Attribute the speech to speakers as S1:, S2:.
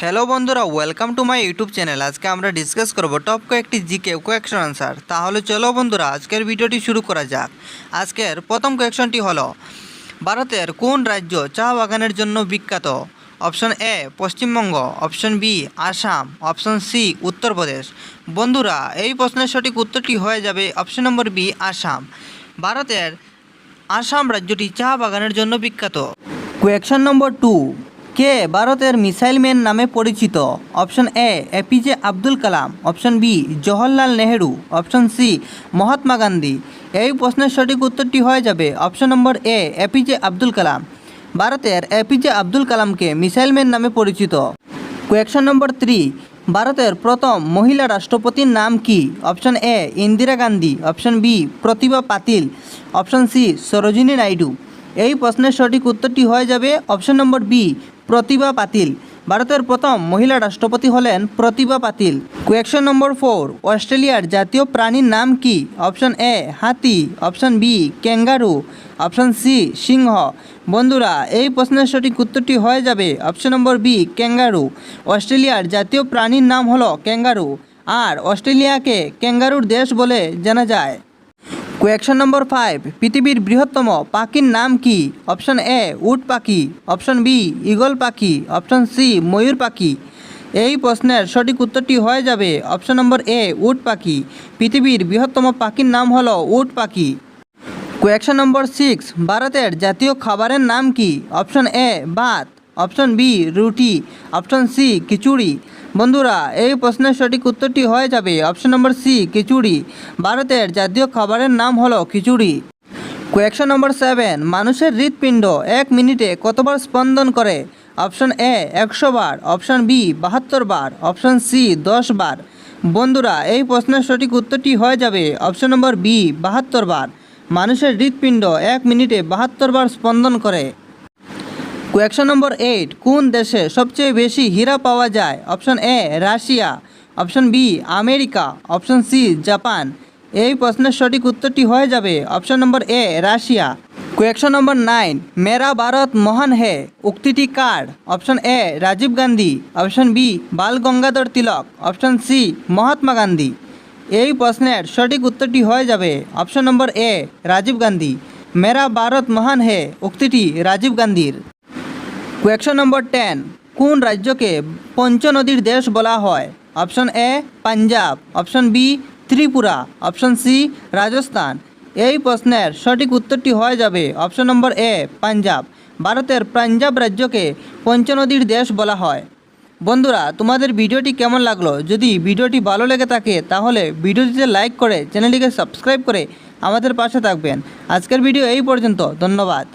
S1: Hello বন্ধুরা, welcome to my YouTube channel. আজকে আমরা ডিসকাস করব টপ কয়েকটি জিকে কোয়েকশন আনসার। তাহলে চলো বন্ধুরা, আজকের ভিডিওটি শুরু করা যাক। আজকের প্রথম কোয়েকশনটি হলো, ভারতের কোন রাজ্য চা বাগানের জন্য বিখ্যাত? Option A Paschimbanga, option B Assam, option C Uttar Pradesh. বন্ধুরা, এই প্রশ্নের সঠিক উত্তরটি হয়ে যাবে অপশন নম্বর বি আসাম। ভারতের আসাম রাজ্যটি চা বাগানের জন্য বিখ্যাত। কোয়েকশন নম্বর 2, কে ভারতের মিসাইল ম্যান নামে পরিচিত? Option A APJ Abdul Kalam, option B Jawaharlal Nehru, option C Mahatma Gandhi. এই প্রশ্নের সঠিক উত্তরটি হয়ে যাবে option number A APJ Abdul Kalam. ভারতের এপিজে আব্দুল কালামকে মিসাইল ম্যান নামে পরিচিত। কোয়েকশন নম্বর 3, ভারতের প্রথম মহিলা রাষ্ট্রপতির নাম কি? Option A Indira Gandhi, option B Pratibha Patil, option C Sarojini Naidu. এই প্রশ্নের সঠিক উত্তরটি হয়ে যাবে অপশন নম্বর বি প্রতিভা পাতিল। ভারতের প্রথম মহিলা রাষ্ট্রপতি হলেন প্রতিভা পাতিল। কোয়েকশন নম্বর 4, অস্ট্রেলিয়ার জাতীয় প্রাণীর নাম কি? অপশন এ হাতি, option B kangaroo, option C সিংহ। বন্ধুরা, এই প্রশ্নের সঠিক উত্তরটি হয়ে যাবে অপশন নম্বর বি ক্যাঙ্গারু। অস্ট্রেলিয়ার জাতীয় প্রাণীর নাম হলো ক্যাঙ্গারু, আর অস্ট্রেলিয়াকে ক্যাঙ্গারুর দেশ বলে জানা যায়। কোয়েকশন নম্বর 5, পৃথিবীর বৃহত্তম পাখির নাম কি? অপশন এ উট পাখি, অপশন বি ঈগল পাখি, অপশন সি ময়ূর পাখি। এই প্রশ্নের সঠিক উত্তরটি হয়ে যাবে অপশন নম্বর এ উট পাখি। পৃথিবীর বৃহত্তম পাখির নাম হলো উট পাখি। কোয়েকশন নম্বর 6, ভারতের জাতীয় খাবারের নাম কি? অপশন এ ভাত, অপশন বি রুটি, অপশন সি খিচুড়ি। বন্ধুরা, এই প্রশ্নের সঠিক উত্তরটি হয়ে যাবে অপশন নম্বর সি খিচুড়ি। ভারতের জাতীয় খাবারের নাম হলো খিচুড়ি। কোয়েকশন নম্বর 7, মানুষের হৃৎপিণ্ড 1 মিনিটে কতবার স্পন্দন করে? অপশন এ 100 বার, অপশন বি 72 বার, অপশন সি 10 বার। বন্ধুরা, এই প্রশ্নের সঠিক উত্তরটি হয়ে যাবে অপশন নম্বর বি 72 বার। মানুষের হৃৎপিণ্ড 1 মিনিটে 72 বার স্পন্দন করে। কোয়েকশন নম্বর 8, কোন দেশে সবচেয়ে বেশি হীরা পাওয়া যায়? Option A Russia, option B America, option C Japan. এই প্রশ্নের সঠিক উত্তরটি হয়ে যাবে option number A Russia. Question number 9, মেরা ভারত মহান হে উক্তিটি কার? Option A Rajiv Gandhi, option B Bal Gangadhar Tilak, option C Mahatma Gandhi. এই প্রশ্নের সঠিক উত্তরটি হয়ে যাবে option number A Rajiv Gandhi. মেরা ভারত মহান হে উক্তিটি রাজীব গান্ধীর। কোয়েকশন নম্বর 10, কোন রাজ্যকে পঞ্চনদীর দেশ বলা হয়? Option A Punjab, option B Tripura, option C Rajasthan. এই প্রশ্নের সঠিক উত্তরটি হয়ে যাবে অপশন নম্বর এ পাঞ্জাব। ভারতের পাঞ্জাব রাজ্যকে পঞ্চনদীর দেশ বলা হয়। বন্ধুরা, তোমাদের ভিডিওটি কেমন লাগলো? যদি ভিডিওটি ভালো লেগে থাকে তাহলে ভিডিওটিতে লাইক করে চ্যানেলটিকে সাবস্ক্রাইব করে আমাদের পাশে থাকবেন। আজকের ভিডিও এই পর্যন্ত, ধন্যবাদ।